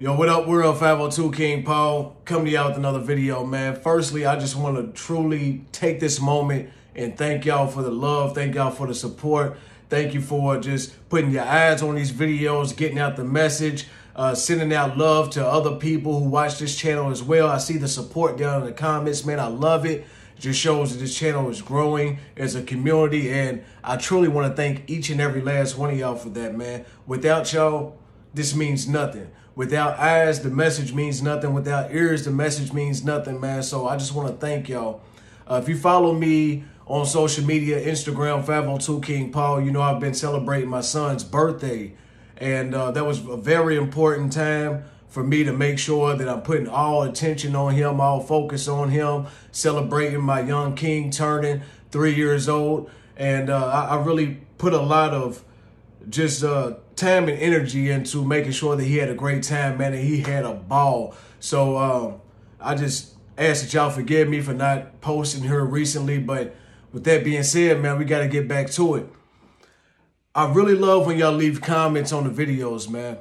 Yo, what up, world? 502 King Paul coming to y'all with another video, man. Firstly, I just want to truly take this moment and thank y'all for the love. Thank y'all for the support. Thank you for just putting your eyes on these videos, getting out the message, sending out love to other people who watch this channel as well. I see the support down in the comments, man. I love it. It just shows that this channel is growing as a community, and I truly want to thank each and every last one of y'all for that, man. Without y'all, this means nothing. Without eyes, the message means nothing. Without ears, the message means nothing, man. So I just want to thank y'all. If you follow me on social media, Instagram, 502 King Paul, you know I've been celebrating my son's birthday. And that was a very important time for me to make sure that I'm putting all attention on him, all focus on him, celebrating my young king turning 3 years old. And I really put a lot of just time and energy into making sure that he had a great time, man, and he had a ball. So I just ask that y'all forgive me for not posting here recently. But with that being said, man, we got to get back to it. I really love when y'all leave comments on the videos, man.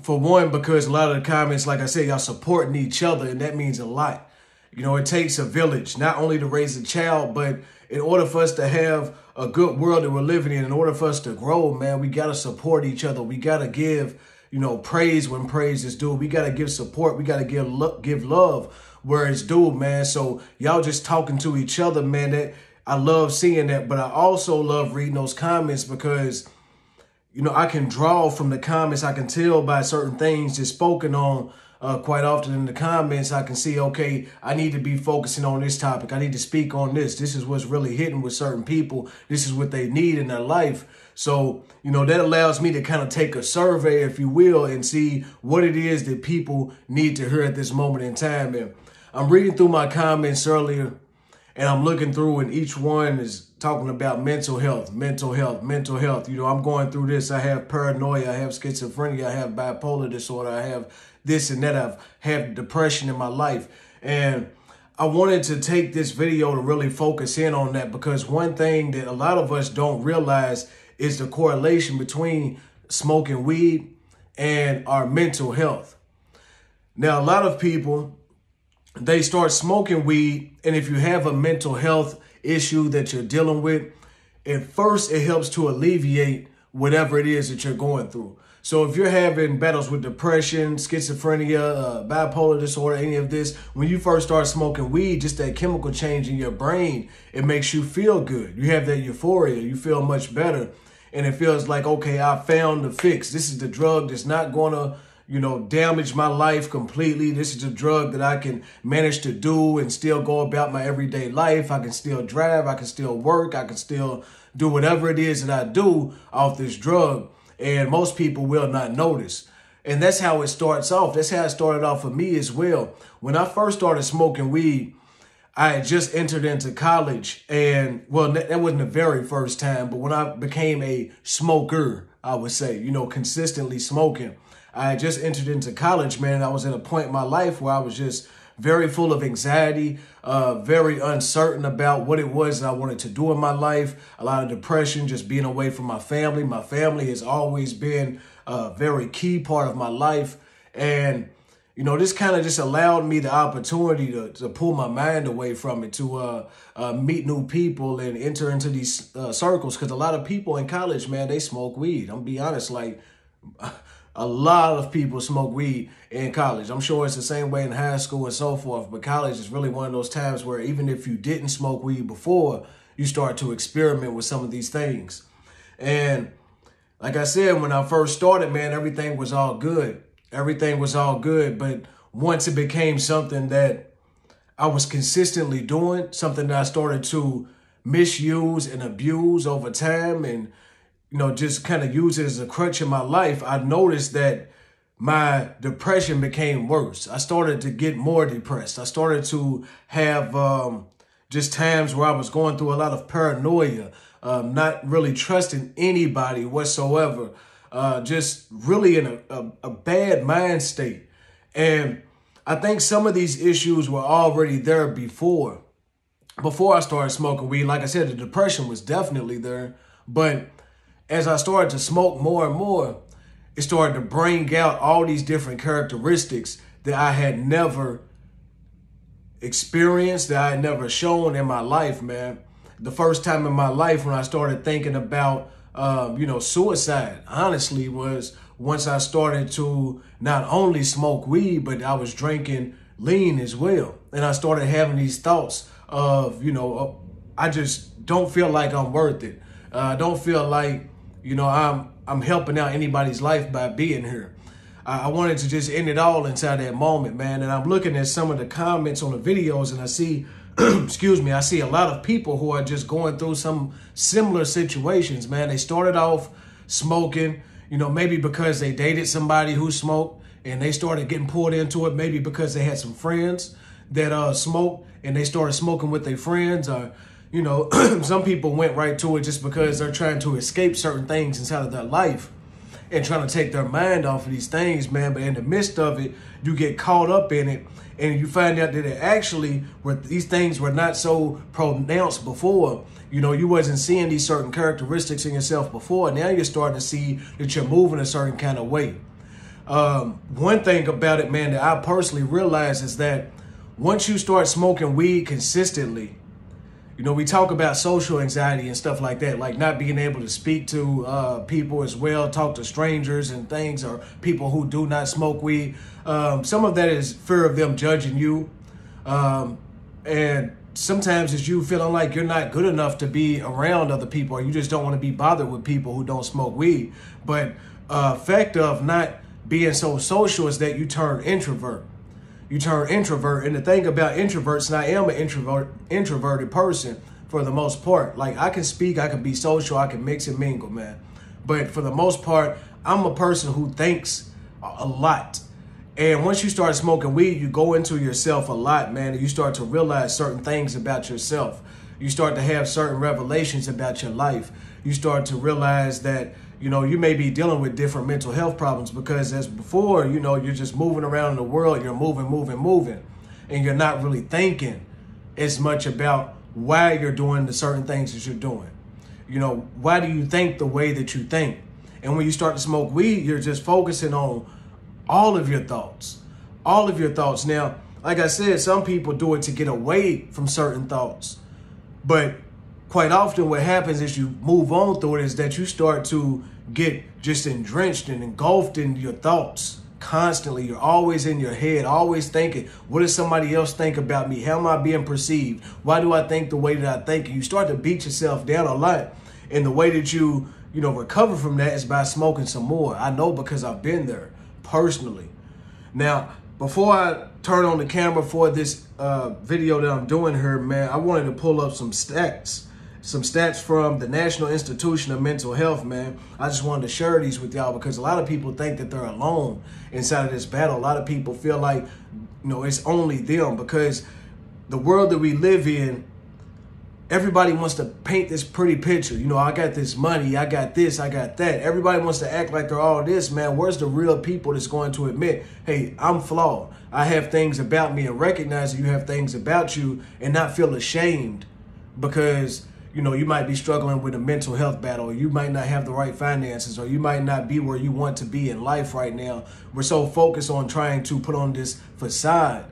For one, because a lot of the comments, like I said, y'all supporting each other, and that means a lot. You know, it takes a village, not only to raise a child, but in order for us to have a good world that we're living in order for us to grow, man, we got to support each other. We got to give, praise when praise is due. We got to give support. We got to give love where it's due, man. So y'all just talking to each other, man, that I love seeing that. But I also love reading those comments because, I can draw from the comments. I can tell by certain things just spoken on quite often in the comments. I can see, okay, I need to be focusing on this topic. I need to speak on this. This is what's really hitting with certain people. This is what they need in their life. So, that allows me to kind of take a survey, if you will, and see what it is that people need to hear at this moment in time. And I'm reading through my comments earlier, and I'm looking through, and each one is talking about mental health. I'm going through this. I have paranoia. I have schizophrenia. I have bipolar disorder. I have this and that. I've had depression in my life. And I wanted to take this video to really focus in on that, because one thing that a lot of us don't realize is the correlation between smoking weed and our mental health. Now, a lot of people, they start smoking weed, and if you have a mental health issue that you're dealing with, at first it helps to alleviate whatever it is that you're going through. So if you're having battles with depression, schizophrenia, bipolar disorder, any of this, when you first start smoking weed, just that chemical change in your brain, it makes you feel good. You have that euphoria. You feel much better. And it feels like, okay, I found the fix. This is the drug that's not going to damage my life completely. This is a drug that I can manage to do and still go about my everyday life. I can still drive. I can still work. I can still do whatever it is that I do off this drug. And most people will not notice. And that's how it starts off. That's how it started off for me as well. When I first started smoking weed, I had just entered into college. And, well, that wasn't the very first time. But when I became a smoker, I would say, consistently smoking, I had just entered into college, man. I was at a point in my life where I was just very full of anxiety, very uncertain about what it was that I wanted to do in my life. A lot of depression, just being away from my family. My family has always been a very key part of my life. And, this kind of just allowed me the opportunity to pull my mind away from it, to meet new people and enter into these circles. Because a lot of people in college, man, they smoke weed. I'm gonna be honest, like, a lot of people smoke weed in college. I'm sure it's the same way in high school and so forth, but college is really one of those times where even if you didn't smoke weed before, you start to experiment with some of these things. And like I said, when I first started, man, everything was all good. Everything was all good. But once it became something that I was consistently doing, something that I started to misuse and abuse over time, and just kind of use it as a crutch in my life, I noticed that my depression became worse. I started to get more depressed. I started to have just times where I was going through a lot of paranoia, not really trusting anybody whatsoever, just really in a bad mind state. And I think some of these issues were already there before I started smoking weed. Like I said, the depression was definitely there, but as I started to smoke more and more, it started to bring out all these different characteristics that I had never experienced, that I had never shown in my life, man. The first time in my life when I started thinking about, suicide, honestly, was once I started to not only smoke weed, but I was drinking lean as well. And I started having these thoughts of, I just don't feel like I'm worth it. I don't feel like, I'm helping out anybody's life by being here. I wanted to just end it all inside that moment, man. And I'm looking at some of the comments on the videos and I see, I see a lot of people who are just going through some similar situations, man. They started off smoking, maybe because they dated somebody who smoked and they started getting pulled into it, maybe because they had some friends that smoked and they started smoking with their friends, or, some people went right to it just because they're trying to escape certain things inside of their life and trying to take their mind off of these things, man. But in the midst of it, you get caught up in it and you find out that these things were not so pronounced before. You wasn't seeing these certain characteristics in yourself before. Now you're starting to see that you're moving a certain kind of way. One thing about it, man, that I personally realized is that once you start smoking weed consistently, we talk about social anxiety and stuff like that, like not being able to speak to people as well, talk to strangers and things, or people who do not smoke weed. Some of that is fear of them judging you. And sometimes it's you feeling like you're not good enough to be around other people, or you just don't want to be bothered with people who don't smoke weed. But effect of not being so social is that you turn introvert. And the thing about introverts, and I am an introverted person for the most part. Like, I can speak, I can be social, I can mix and mingle, man. But for the most part, I'm a person who thinks a lot. And once you start smoking weed, you go into yourself a lot, man, and you start to realize certain things about yourself. You start to have certain revelations about your life. You start to realize that, you may be dealing with different mental health problems because as before, you're just moving around in the world, you're moving, and you're not really thinking as much about why you're doing the certain things that you're doing. Why do you think the way that you think? And when you start to smoke weed, you're just focusing on all of your thoughts. Now, like I said, some people do it to get away from certain thoughts, but quite often what happens is you move on through it is that you start to get just drenched and engulfed in your thoughts constantly. You're always in your head, always thinking, what does somebody else think about me? How am I being perceived? Why do I think the way that I think? And you start to beat yourself down a lot. And the way that you recover from that is by smoking some more. I know because I've been there personally. Now, before I turn on the camera for this video that I'm doing here, man, I wanted to pull up some stats from the National Institution of Mental Health, man. I just wanted to share these with y'all because a lot of people think that they're alone inside of this battle. A lot of people feel like, it's only them because the world that we live in, everybody wants to paint this pretty picture. I got this money, I got this, I got that. Everybody wants to act like they're all this, man. Where's the real people that's going to admit, hey, I'm flawed. I have things about me, and recognize that you have things about you and not feel ashamed because you might be struggling with a mental health battle, or you might not have the right finances, or you might not be where you want to be in life right now. We're so focused on trying to put on this facade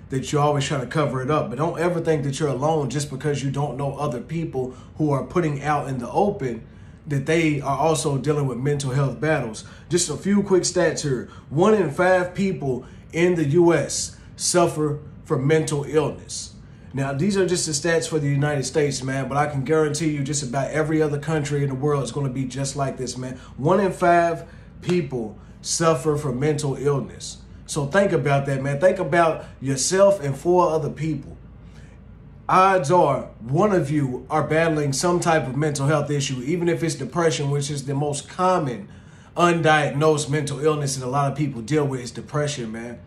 that you're always trying to cover it up. But don't ever think that you're alone just because you don't know other people who are putting out in the open that they are also dealing with mental health battles. Just a few quick stats here. 1 in 5 people in the U.S. suffer from mental illness. Now, these are just the stats for the United States, man, but I can guarantee you just about every other country in the world is going to be just like this, man. 1 in 5 people suffer from mental illness. So think about that, man. Think about yourself and 4 other people. Odds are one of you are battling some type of mental health issue, even if it's depression, which is the most common undiagnosed mental illness that a lot of people deal with is depression, man.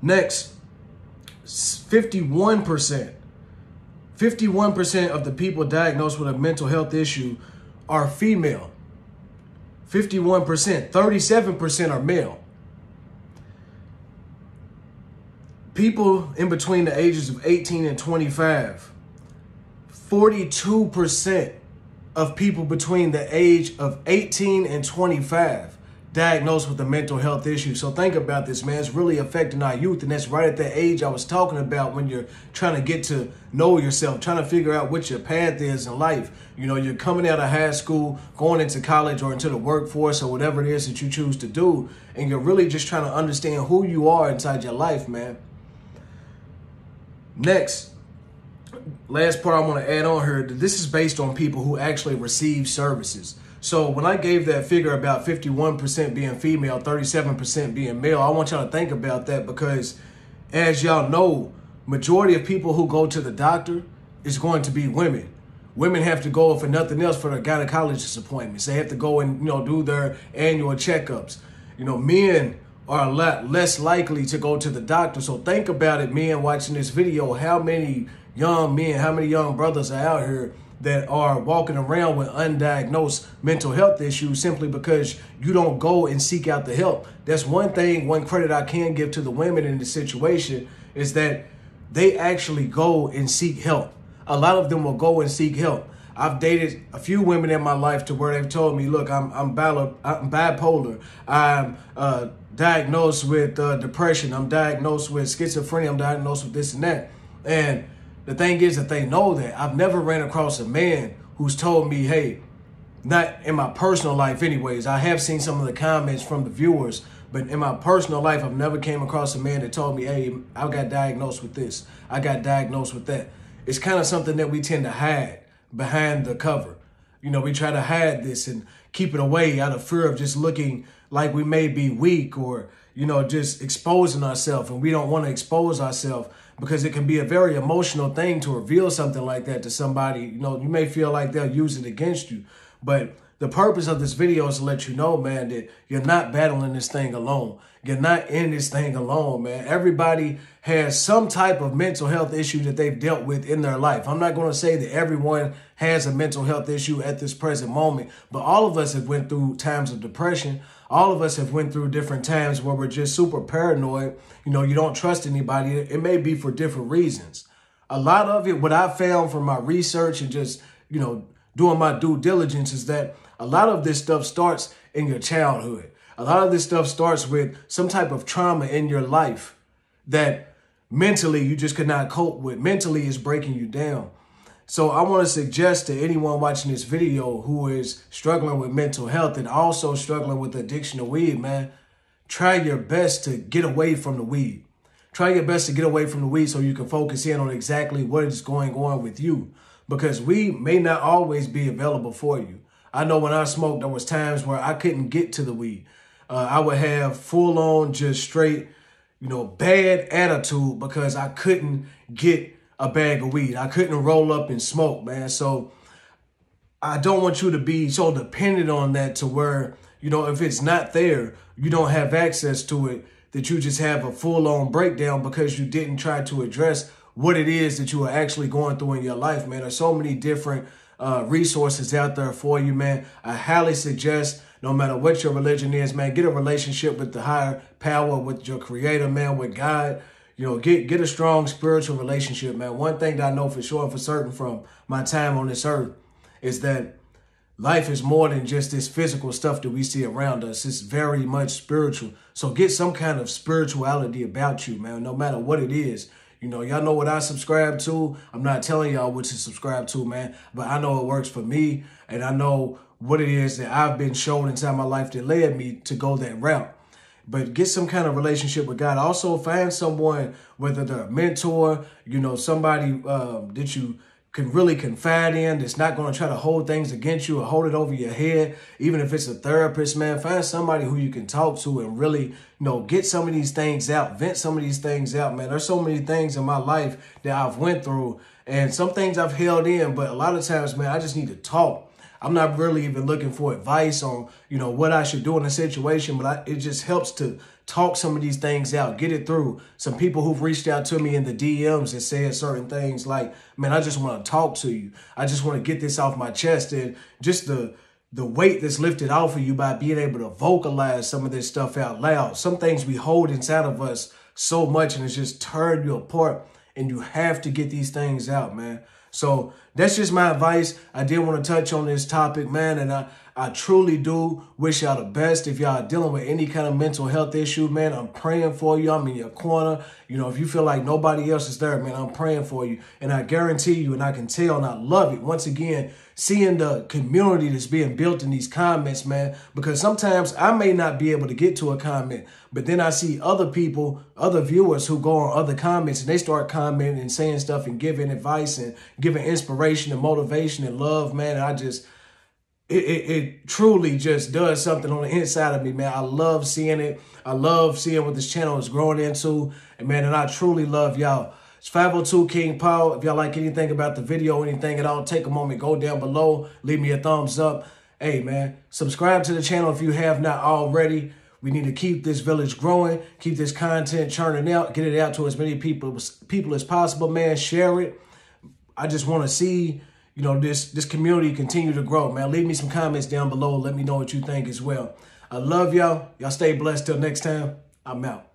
Next, 51% of the people diagnosed with a mental health issue are female. 51%, 37% are male. People in between the ages of 18 and 25, 42% of people between the age of 18 and 25 diagnosed with a mental health issue. So think about this, man. It's really affecting our youth. And that's right at the age I was talking about when you're trying to get to know yourself, trying to figure out what your path is in life. You know, you're coming out of high school, going into college or into the workforce or whatever it is that you choose to do. And you're really just trying to understand who you are inside your life, man. Next, last part I want to add on here, this is based on people who actually receive services. So when I gave that figure about 51% being female, 37% being male, I want y'all to think about that because as y'all know, majority of people who go to the doctor is going to be women. Women have to go, for nothing else, for their gynecologist appointments. They have to go and, do their annual checkups. Men are a lot less likely to go to the doctor. So think about it, men watching this video, how many young men, how many young brothers are out here that are walking around with undiagnosed mental health issues simply because you don't go and seek out the help. That's one thing, one credit I can give to the women in this situation is that they actually go and seek help. A lot of them will go and seek help. I've dated a few women in my life to where they've told me, look, I'm bipolar. I'm diagnosed with depression. I'm diagnosed with schizophrenia. I'm diagnosed with this and that. And the thing is that they know that. I've never ran across a man who's told me, hey, not in my personal life anyways. I have seen some of the comments from the viewers, but in my personal life, I've never came across a man that told me, hey, I got diagnosed with this. I got diagnosed with that. It's kind of something that we tend to hide behind the cover. We try to hide this and keep it away out of fear of just looking like we may be weak or, just exposing ourselves. And we don't want to expose ourselves because it can be a very emotional thing to reveal something like that to somebody. You may feel like they'll use it against you. But the purpose of this video is to let you know, man, that you're not battling this thing alone. You're not in this thing alone, man. Everybody has some type of mental health issue that they've dealt with in their life. I'm not going to say that everyone has a mental health issue at this present moment, but all of us have went through times of depression. All of us have went through different times where we're just super paranoid. You don't trust anybody. It may be for different reasons. A lot of it, what I found from my research and just, doing my due diligence is that a lot of this stuff starts in your childhood. A lot of this stuff starts with some type of trauma in your life that mentally you just could not cope with. Mentally is breaking you down. So I want to suggest to anyone watching this video who is struggling with mental health and also struggling with addiction to weed, man, try your best to get away from the weed. Try your best to get away from the weed so you can focus in on exactly what is going on with you, because weed may not always be available for you. I know when I smoked, there was times where I couldn't get to the weed. I would have full on just straight, bad attitude because I couldn't get a bag of weed. I couldn't roll up and smoke, man. So I don't want you to be so dependent on that to where, if it's not there, you don't have access to it, that you just have a full on breakdown because you didn't try to address what it is that you are actually going through in your life, man. There's so many different resources out there for you, man. I highly suggest, no matter what your religion is, man, get a relationship with the higher power, with your creator, man, with God. Get a strong spiritual relationship, man. One thing that I know for sure and for certain from my time on this earth is that life is more than just this physical stuff that we see around us. It's very much spiritual. So get some kind of spirituality about you, man, no matter what it is. Y'all know what I subscribe to. I'm not telling y'all what to subscribe to, man, but I know it works for me, and I know what it is that I've been shown inside my life that led me to go that route. But get some kind of relationship with God. Also find someone, whether they're a mentor, somebody that you can really confide in, that's not going to try to hold things against you or hold it over your head. Even if it's a therapist, man, find somebody who you can talk to and really, get some of these things out, vent some of these things out, man. There's so many things in my life that I've went through, and some things I've held in, but a lot of times, man, I just need to talk. I'm not really even looking for advice on, what I should do in a situation, but it just helps to talk some of these things out, get it through. Some people who've reached out to me in the DMs and said certain things like, man, I just want to talk to you. I just want to get this off my chest. And just the weight that's lifted off of you by being able to vocalize some of this stuff out loud. Some things we hold inside of us so much and it's just tearing you apart, and you have to get these things out, man. So that's just my advice. I did want to touch on this topic, man, and I truly do wish y'all the best. If y'all are dealing with any kind of mental health issue, man, I'm praying for you. I'm in your corner. You know, if you feel like nobody else is there, man, I'm praying for you. And I guarantee you, and I can tell, and I love it, once again, seeing the community that's being built in these comments, man, because sometimes I may not be able to get to a comment, but then I see other people, other viewers who go on other comments and they start commenting and saying stuff and giving advice and giving inspiration and motivation and love, man. And it truly just does something on the inside of me, man. I love seeing it. I love seeing what this channel is growing into. And man, and I truly love y'all. It's 502 King Paul. If y'all like anything about the video, anything at all, take a moment, go down below, leave me a thumbs up. Hey, man, subscribe to the channel if you have not already. We need to keep this village growing, keep this content churning out, get it out to as many people as possible, man. Share it. I just want to see, you know, this community continue to grow, man. Leave me some comments down below. Let me know what you think as well. I love y'all. Y'all stay blessed till next time. I'm out.